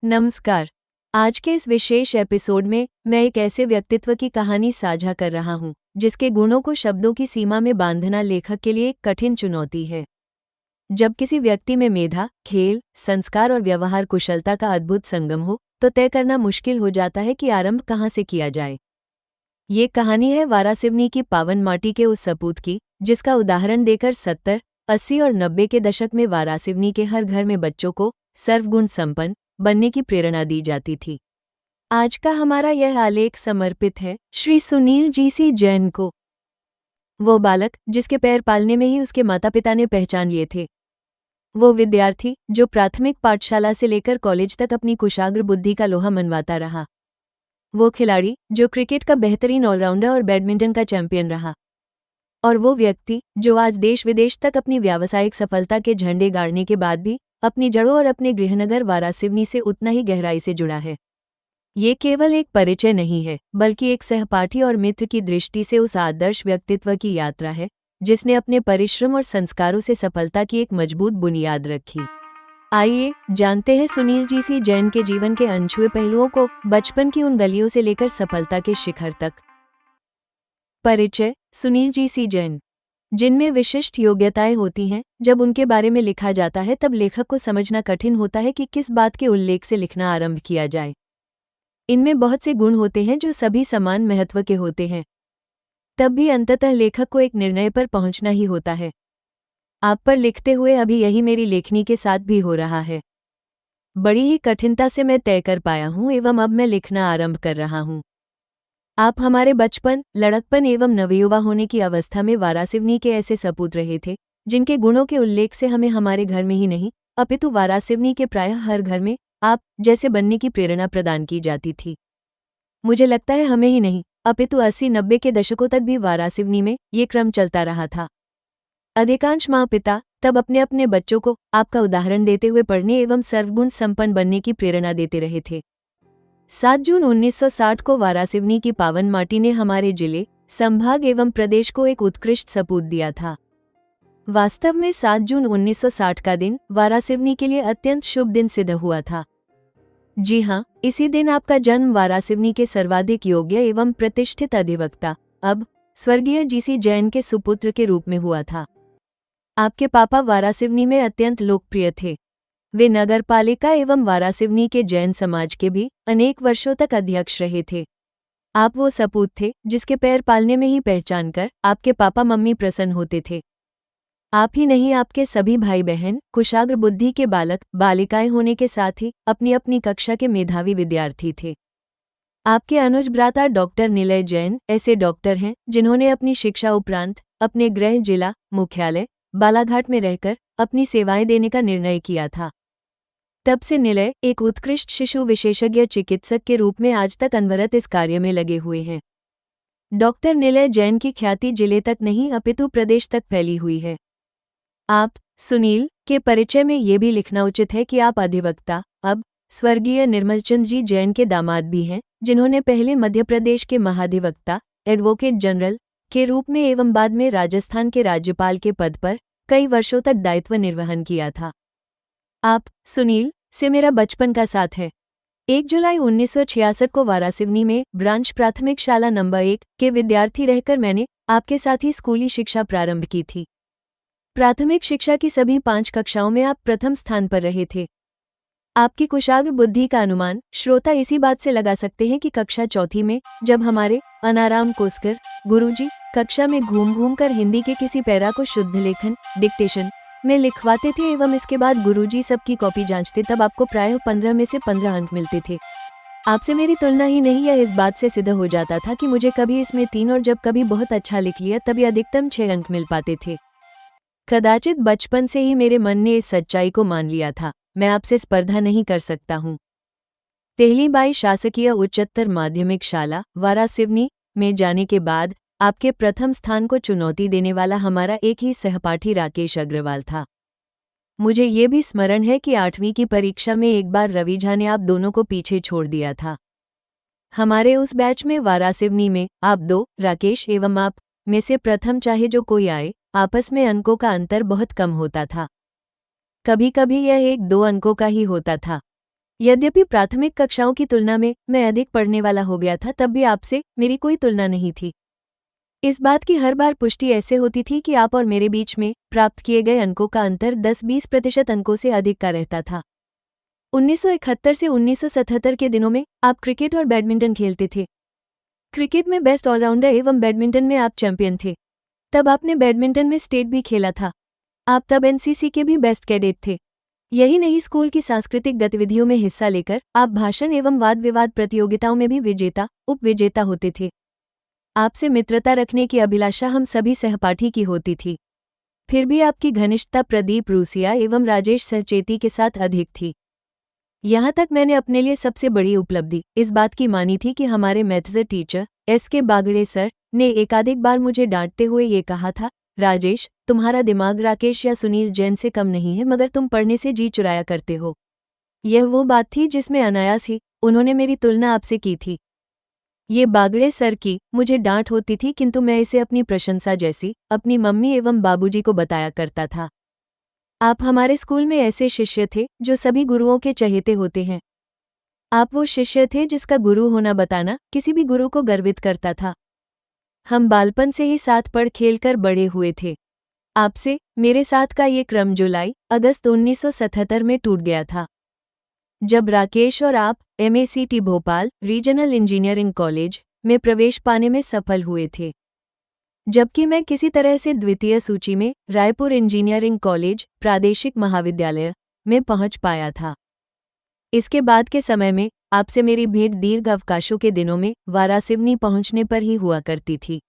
नमस्कार। आज के इस विशेष एपिसोड में मैं एक ऐसे व्यक्तित्व की कहानी साझा कर रहा हूँ जिसके गुणों को शब्दों की सीमा में बांधना लेखक के लिए एक कठिन चुनौती है। जब किसी व्यक्ति में मेधा, खेल, संस्कार और व्यवहार कुशलता का अद्भुत संगम हो तो तय करना मुश्किल हो जाता है कि आरंभ कहाँ से किया जाए। ये कहानी है वारासिवनी की पावन माटी के उस सपूत की जिसका उदाहरण देकर 70, 80 और 90 के दशक में वारासिवनी के हर घर में बच्चों को सर्वगुण संपन्न बनने की प्रेरणा दी जाती थी। आज का हमारा यह आलेख समर्पित है श्री सुनील जी जैन को। वो बालक जिसके पैर पालने में ही उसके माता पिता ने पहचान लिए थे। वो विद्यार्थी जो प्राथमिक पाठशाला से लेकर कॉलेज तक अपनी कुशाग्र बुद्धि का लोहा मनवाता रहा। वो खिलाड़ी जो क्रिकेट का बेहतरीन ऑलराउंडर और बैडमिंटन का चैंपियन रहा। और वो व्यक्ति जो आज देश विदेश तक अपनी व्यावसायिक सफलता के झंडे गाड़ने के बाद भी अपनी जड़ों और अपने गृहनगर वारासिवनी से उतना ही गहराई से जुड़ा है। ये केवल एक परिचय नहीं है बल्कि एक सहपाठी और मित्र की दृष्टि से उस आदर्श व्यक्तित्व की यात्रा है जिसने अपने परिश्रम और संस्कारों से सफलता की एक मजबूत बुनियाद रखी। आइए जानते हैं सुनील जी जैन के जीवन के अनछुए पहलुओं को, बचपन की उन गलियों से लेकर सफलता के शिखर तक। परिचय। सुनील जी जैन जिनमें विशिष्ट योग्यताएं होती हैं, जब उनके बारे में लिखा जाता है तब लेखक को समझना कठिन होता है कि किस बात के उल्लेख से लिखना आरंभ किया जाए। इनमें बहुत से गुण होते हैं जो सभी समान महत्व के होते हैं। तब भी अंततः लेखक को एक निर्णय पर पहुंचना ही होता है। आप पर लिखते हुए अभी यही मेरी लेखनी के साथ भी हो रहा है। बड़ी ही कठिनता से मैं तय कर पाया हूं एवं अब मैं लिखना आरंभ कर रहा हूं। आप हमारे बचपन, लड़कपन एवं नवयुवा होने की अवस्था में वारासिवनी के ऐसे सपूत रहे थे जिनके गुणों के उल्लेख से हमें हमारे घर में ही नहीं अपितु वारासिवनी के प्रायः हर घर में आप जैसे बनने की प्रेरणा प्रदान की जाती थी। मुझे लगता है हमें ही नहीं अपितु 80-90 के दशकों तक भी वारासिवनी में ये क्रम चलता रहा था। अधिकांश माँ पिता तब अपने अपने बच्चों को आपका उदाहरण देते हुए पढ़ने एवं सर्वगुण संपन्न बनने की प्रेरणा देते रहे थे। 7 जून 1960 को वारासिवनी की पावन माटी ने हमारे जिले, संभाग एवं प्रदेश को एक उत्कृष्ट सपूत दिया था। वास्तव में 7 जून 1960 का दिन वारासिवनी के लिए अत्यंत शुभ दिन सिद्ध हुआ था। जी हाँ, इसी दिन आपका जन्म वारासिवनी के सर्वाधिक योग्य एवं प्रतिष्ठित अधिवक्ता अब स्वर्गीय जी जैन के सुपुत्र के रूप में हुआ था। आपके पापा वारासिवनी में अत्यंत लोकप्रिय थे। वे नगरपालिका एवं वारासिवनी के जैन समाज के भी अनेक वर्षों तक अध्यक्ष रहे थे। आप वो सपूत थे जिसके पैर पालने में ही पहचान कर आपके पापा मम्मी प्रसन्न होते थे। आप ही नहीं आपके सभी भाई बहन कुशाग्र बुद्धि के बालक बालिकाएं होने के साथ ही अपनी अपनी कक्षा के मेधावी विद्यार्थी थे। आपके अनुज भ्राता डॉक्टर निलय जैन ऐसे डॉक्टर हैं जिन्होंने अपनी शिक्षा उपरांत अपने गृह जिला मुख्यालय बालाघाट में रहकर अपनी सेवाएं देने का निर्णय किया था। तब से निलय एक उत्कृष्ट शिशु विशेषज्ञ चिकित्सक के रूप में आज तक अनवरत इस कार्य में लगे हुए हैं। डॉक्टर निलय जैन की ख्याति जिले तक नहीं अपितु प्रदेश तक फैली हुई है। आप सुनील के परिचय में ये भी लिखना उचित है कि आप अधिवक्ता अब स्वर्गीय निर्मलचंद जी जैन के दामाद भी हैं, जिन्होंने पहले मध्य प्रदेश के महाधिवक्ता एडवोकेट जनरल के रूप में एवं बाद में राजस्थान के राज्यपाल के पद पर कई वर्षों तक दायित्व निर्वहन किया था। आप सुनील से मेरा बचपन का साथ है। 1 जुलाई 1966 को वारासिवनी में ब्रांच प्राथमिक शाला नंबर 1 के विद्यार्थी रहकर मैंने आपके साथ ही स्कूली शिक्षा प्रारंभ की थी। प्राथमिक शिक्षा की सभी 5 कक्षाओं में आप प्रथम स्थान पर रहे थे। आपकी कुशाग्र बुद्धि का अनुमान श्रोता इसी बात से लगा सकते हैं कि कक्षा चौथी में जब हमारे अनाराम कोस्कर गुरुजी कक्षा में घूम घूम कर हिंदी के किसी पैरा को शुद्ध लेखन डिक्टेशन में लिखवाते थे एवं इसके बाद गुरुजी सबकी कॉपी जांचते, तब आपको प्रायः 15 में से 15 अंक मिलते थे। आपसे मेरी तुलना ही नहीं यह इस बात से सिद्ध हो जाता था कि मुझे कभी इसमें 3 और जब कभी बहुत अच्छा लिख लिया तभी अधिकतम 6 अंक मिल पाते थे। कदाचित बचपन से ही मेरे मन ने इस सच्चाई को मान लिया था, मैं आपसे स्पर्धा नहीं कर सकता हूँ। तेहलीबाई शासकीय उच्चतर माध्यमिक शाला वारासिवनी में जाने के बाद आपके प्रथम स्थान को चुनौती देने वाला हमारा एक ही सहपाठी राकेश अग्रवाल था। मुझे ये भी स्मरण है कि 8वीं की परीक्षा में एक बार रवि झा ने आप दोनों को पीछे छोड़ दिया था। हमारे उस बैच में वारासिवनी में आप दो, राकेश एवं आप में से प्रथम चाहे जो कोई आए, आपस में अंकों का अंतर बहुत कम होता था। कभी कभी यह 1-2 अंकों का ही होता था। यद्यपि प्राथमिक कक्षाओं की तुलना में मैं अधिक पढ़ने वाला हो गया था, तब भी आपसे मेरी कोई तुलना नहीं थी। इस बात की हर बार पुष्टि ऐसे होती थी कि आप और मेरे बीच में प्राप्त किए गए अंकों का अंतर 10-20% अंकों से अधिक का रहता था। 1971 से 1977 के दिनों में आप क्रिकेट और बैडमिंटन खेलते थे। क्रिकेट में बेस्ट ऑलराउंडर एवं बैडमिंटन में आप चैंपियन थे। तब आपने बैडमिंटन में स्टेट भी खेला था। आप तब एनसीसी के भी बेस्ट कैडेट थे। यही नहीं, स्कूल की सांस्कृतिक गतिविधियों में हिस्सा लेकर आप भाषण एवं वाद विवाद प्रतियोगिताओं में भी विजेता उपविजेता होते थे। आपसे मित्रता रखने की अभिलाषा हम सभी सहपाठी की होती थी। फिर भी आपकी घनिष्ठता प्रदीप रूसिया एवं राजेश सचेती के साथ अधिक थी। यहाँ तक मैंने अपने लिए सबसे बड़ी उपलब्धि इस बात की मानी थी कि हमारे maths teacher S K. Bagde sir ने एकाधिक बार मुझे डांटते हुए ये कहा था, राजेश, तुम्हारा दिमाग राकेश या सुनील जैन से कम नहीं है, मगर तुम पढ़ने से जी चुराया करते हो। यह वो बात थी जिसमें अनायास ही उन्होंने मेरी तुलना आपसे की थी। ये बागड़े सर की मुझे डांट होती थी, किंतु मैं इसे अपनी प्रशंसा जैसी अपनी मम्मी एवं बाबूजी को बताया करता था। आप हमारे स्कूल में ऐसे शिष्य थे जो सभी गुरुओं के चहेते होते हैं। आप वो शिष्य थे जिसका गुरु होना बताना किसी भी गुरु को गर्वित करता था। हम बालपन से ही साथ पढ़ खेल कर बड़े हुए थे। आपसे मेरे साथ का ये क्रम जुलाई अगस्त 1977 में टूट गया था, जब राकेश और आप MACT Bhopal regional engineering college में प्रवेश पाने में सफल हुए थे, जबकि मैं किसी तरह से द्वितीय सूची में रायपुर इंजीनियरिंग कॉलेज प्रादेशिक महाविद्यालय में पहुंच पाया था। इसके बाद के समय में आपसे मेरी भेंट दीर्घ अवकाशों के दिनों में वारासिवनी पहुंचने पर ही हुआ करती थी।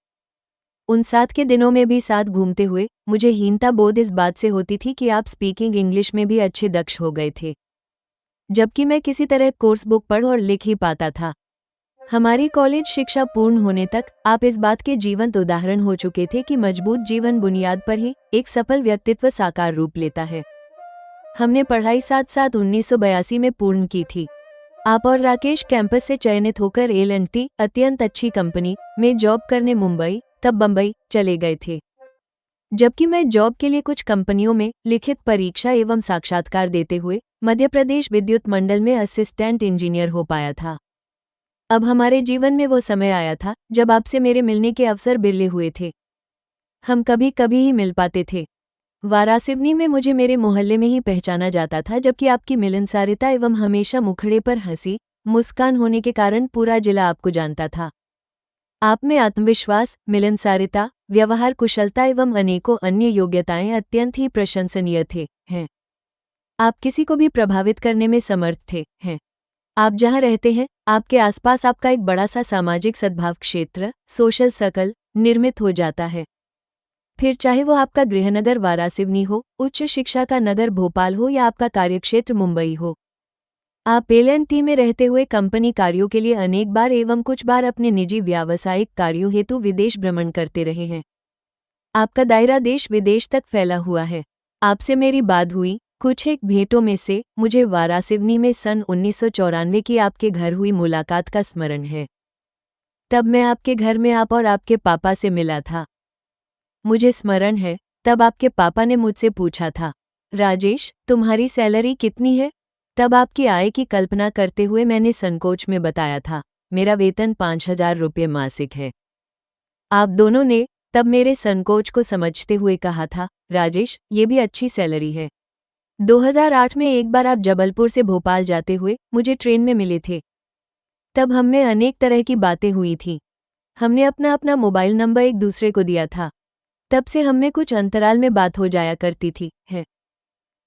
उन साथ के दिनों में भी साथ घूमते हुए मुझे हीनता बोध इस बात से होती थी कि आप स्पीकिंग इंग्लिश में भी अच्छे दक्ष हो गए थे, जबकि मैं किसी तरह कोर्स बुक पढ़ और लिख ही पाता था। हमारी कॉलेज शिक्षा पूर्ण होने तक आप इस बात के जीवंत उदाहरण हो चुके थे कि मजबूत जीवन बुनियाद पर ही एक सफल व्यक्तित्व साकार रूप लेता है। हमने पढ़ाई साथ साथ 1982 में पूर्ण की थी। आप और राकेश कैंपस से चयनित होकर L&T अत्यंत अच्छी कंपनी में जॉब करने मुंबई तब बम्बई चले गए थे, जबकि मैं जॉब के लिए कुछ कंपनियों में लिखित परीक्षा एवं साक्षात्कार देते हुए मध्य प्रदेश विद्युत मंडल में असिस्टेंट इंजीनियर हो पाया था। अब हमारे जीवन में वो समय आया था जब आपसे मेरे मिलने के अवसर बिरले हुए थे। हम कभी कभी ही मिल पाते थे। वारासिवनी में मुझे मेरे मोहल्ले में ही पहचाना जाता था, जबकि आपकी मिलनसारिता एवं हमेशा मुखड़े पर हंसी मुस्कान होने के कारण पूरा जिला आपको जानता था। आप में आत्मविश्वास, मिलनसारिता, व्यवहार कुशलता एवं अनेकों अन्य योग्यताएं अत्यंत ही प्रशंसनीय थे हैं। आप किसी को भी प्रभावित करने में समर्थ थे हैं। आप जहां रहते हैं, आपके आसपास आपका एक बड़ा सा सामाजिक सद्भाव क्षेत्र सोशल सर्कल निर्मित हो जाता है। फिर चाहे वो आपका गृहनगर वारासिवनी हो, उच्च शिक्षा का नगर भोपाल हो या आपका कार्यक्षेत्र मुंबई हो। आप L&T में रहते हुए कंपनी कार्यों के लिए अनेक बार एवं कुछ बार अपने निजी व्यावसायिक कार्यों हेतु विदेश भ्रमण करते रहे हैं। आपका दायरा देश विदेश तक फैला हुआ है। आपसे मेरी बात हुई कुछ एक भेंटों में से मुझे वारासिवनी में सन 1994 की आपके घर हुई मुलाकात का स्मरण है। तब मैं आपके घर में आप और आपके पापा से मिला था। मुझे स्मरण है, तब आपके पापा ने मुझसे पूछा था, राजेश, तुम्हारी सैलरी कितनी है? तब आपकी आय की कल्पना करते हुए मैंने संकोच में बताया था, मेरा वेतन 5,000 रुपये मासिक है। आप दोनों ने तब मेरे संकोच को समझते हुए कहा था, राजेश, ये भी अच्छी सैलरी है। 2008 में एक बार आप जबलपुर से भोपाल जाते हुए मुझे ट्रेन में मिले थे। तब हम में अनेक तरह की बातें हुई थीं। हमने अपना अपना मोबाइल नंबर एक दूसरे को दिया था। तब से हम में कुछ अंतराल में बात हो जाया करती थी है।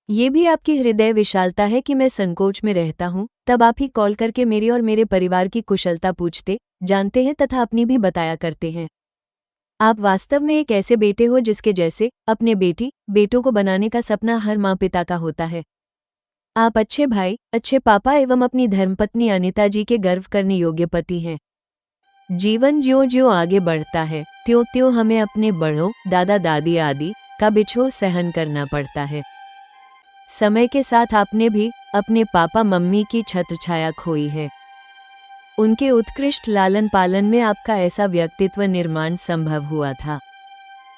ये भी आपकी हृदय विशालता है कि मैं संकोच में रहता हूँ, तब आप ही कॉल करके मेरी और मेरे परिवार की कुशलता पूछते, जानते हैं तथा अपनी भी बताया करते हैं। आप वास्तव में एक ऐसे बेटे हो जिसके जैसे अपने बेटी बेटों को बनाने का सपना हर माँ पिता का होता है। आप अच्छे भाई, अच्छे पापा एवं अपनी धर्मपत्नी अनिता जी के गर्व करने योग्य पति हैं। जीवन ज्यों ज्यों आगे बढ़ता है, त्यों त्यों हमें अपने बड़ों, दादा दादी आदि का बिछोह सहन करना पड़ता है। समय के साथ आपने भी अपने पापा मम्मी की छत्रछाया खोई है। उनके उत्कृष्ट लालन पालन में आपका ऐसा व्यक्तित्व निर्माण संभव हुआ था।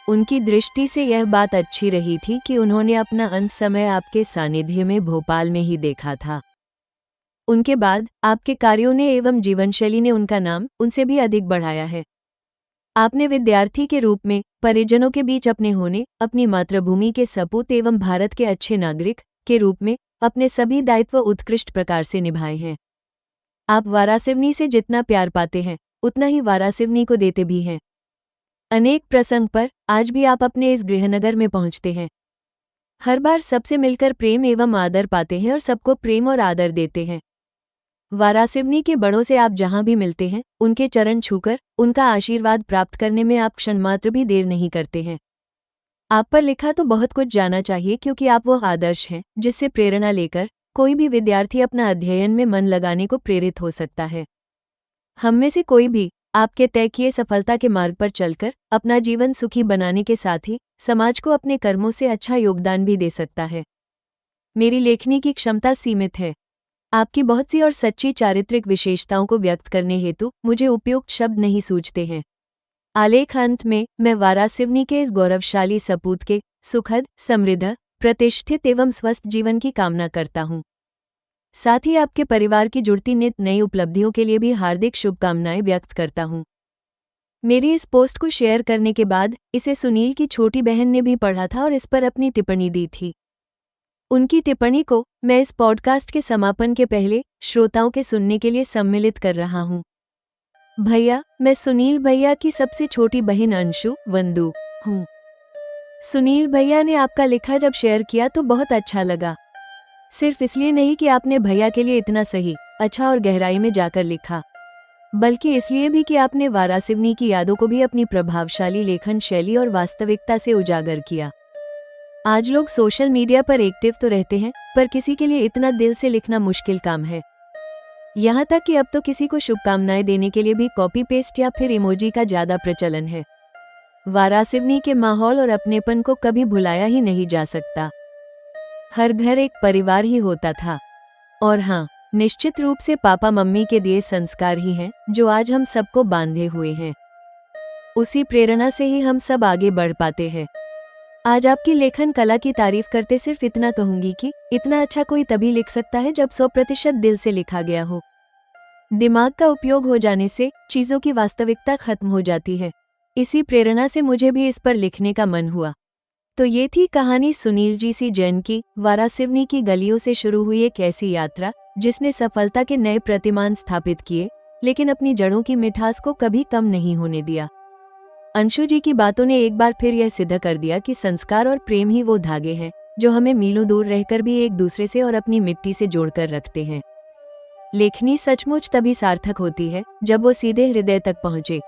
उनकी दृष्टि से यह बात अच्छी रही थी कि उन्होंने अपना अंत समय आपके सानिध्य में भोपाल में ही देखा था। उनके बाद आपके कार्यों ने एवं जीवनशैली ने उनका नाम उनसे भी अधिक बढ़ाया है। आपने विद्यार्थी के रूप में, परिजनों के बीच अपने होने, अपनी मातृभूमि के सपूत एवं भारत के अच्छे नागरिक के रूप में अपने सभी दायित्व उत्कृष्ट प्रकार से निभाए हैं। आप वारासिवनी से जितना प्यार पाते हैं, उतना ही वारासिवनी को देते भी हैं। अनेक प्रसंग पर आज भी आप अपने इस गृहनगर में पहुंचते हैं। हर बार सबसे मिलकर प्रेम एवं आदर पाते हैं और सबको प्रेम और आदर देते हैं। वारासिवनी के बड़ों से आप जहां भी मिलते हैं, उनके चरण छूकर उनका आशीर्वाद प्राप्त करने में आप क्षणमात्र भी देर नहीं करते हैं। आप पर लिखा तो बहुत कुछ जाना चाहिए, क्योंकि आप वो आदर्श हैं जिससे प्रेरणा लेकर कोई भी विद्यार्थी अपना अध्ययन में मन लगाने को प्रेरित हो सकता है। हम में से कोई भी आपके तय किए सफलता के मार्ग पर चलकर अपना जीवन सुखी बनाने के साथ ही समाज को अपने कर्मों से अच्छा योगदान भी दे सकता है। मेरी लेखनी की क्षमता सीमित है। आपकी बहुत सी और सच्ची चारित्रिक विशेषताओं को व्यक्त करने हेतु मुझे उपयुक्त शब्द नहीं सूझते हैं। आलेख अंत में मैं वारासिवनी के इस गौरवशाली सपूत के सुखद, समृद्ध, प्रतिष्ठित एवं स्वस्थ जीवन की कामना करता हूँ। साथ ही आपके परिवार की जुड़ती नित नई उपलब्धियों के लिए भी हार्दिक शुभकामनाएं व्यक्त करता हूँ। मेरी इस पोस्ट को शेयर करने के बाद इसे सुनील की छोटी बहन ने भी पढ़ा था और इस पर अपनी टिप्पणी दी थी। उनकी टिप्पणी को मैं इस पॉडकास्ट के समापन के पहले श्रोताओं के सुनने के लिए सम्मिलित कर रहा हूँ। भैया, मैं सुनील भैया की सबसे छोटी बहन अंशु वंदु हूँ। सुनील भैया ने आपका लिखा जब शेयर किया तो बहुत अच्छा लगा। सिर्फ इसलिए नहीं कि आपने भैया के लिए इतना सही, अच्छा और गहराई में जाकर लिखा, बल्कि इसलिए भी कि आपने वारासिवनी की यादों को भी अपनी प्रभावशाली लेखन शैली और वास्तविकता से उजागर किया। आज लोग सोशल मीडिया पर एक्टिव तो रहते हैं, पर किसी के लिए इतना दिल से लिखना मुश्किल काम है। यहाँ तक कि अब तो किसी को शुभकामनाएं देने के लिए भी कॉपी पेस्ट या फिर इमोजी का ज्यादा प्रचलन है। वारासिवनी के माहौल और अपनेपन को कभी भुलाया ही नहीं जा सकता। हर घर एक परिवार ही होता था। और हाँ, निश्चित रूप से पापा मम्मी के दिए संस्कार ही हैं जो आज हम सबको बांधे हुए हैं। उसी प्रेरणा से ही हम सब आगे बढ़ पाते हैं। आज आपकी लेखन कला की तारीफ करते सिर्फ इतना कहूंगी कि इतना अच्छा कोई तभी लिख सकता है जब 100% दिल से लिखा गया हो। दिमाग का उपयोग हो जाने से चीजों की वास्तविकता खत्म हो जाती है। इसी प्रेरणा से मुझे भी इस पर लिखने का मन हुआ। तो ये थी कहानी सुनील जी सी जैन की वारासिवनी की गलियों से शुरू हुई एक ऐसी यात्रा जिसने सफलता के नए प्रतिमान स्थापित किए, लेकिन अपनी जड़ों की मिठास को कभी कम नहीं होने दिया। अंशु जी की बातों ने एक बार फिर यह सिद्ध कर दिया कि संस्कार और प्रेम ही वो धागे हैं जो हमें मीलों दूर रहकर भी एक दूसरे से और अपनी मिट्टी से जोड़कर रखते हैं। लेखनी सचमुच तभी सार्थक होती है जब वो सीधे हृदय तक पहुंचे।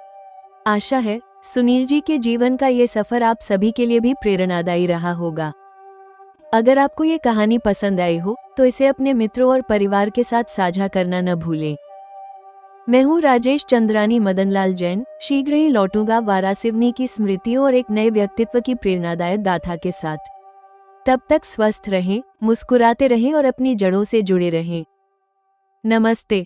आशा है सुनील जी के जीवन का ये सफर आप सभी के लिए भी प्रेरणादायी रहा होगा। अगर आपको ये कहानी पसंद आई हो तो इसे अपने मित्रों और परिवार के साथ साझा करना न भूलें। मैं हूँ राजेश चंद्रानी मदनलाल जैन। शीघ्र ही लौटूंगा वारासिवनी की स्मृतियों और एक नए व्यक्तित्व की प्रेरणादायक गाथा के साथ। तब तक स्वस्थ रहें, मुस्कुराते रहें और अपनी जड़ों से जुड़े रहें। नमस्ते।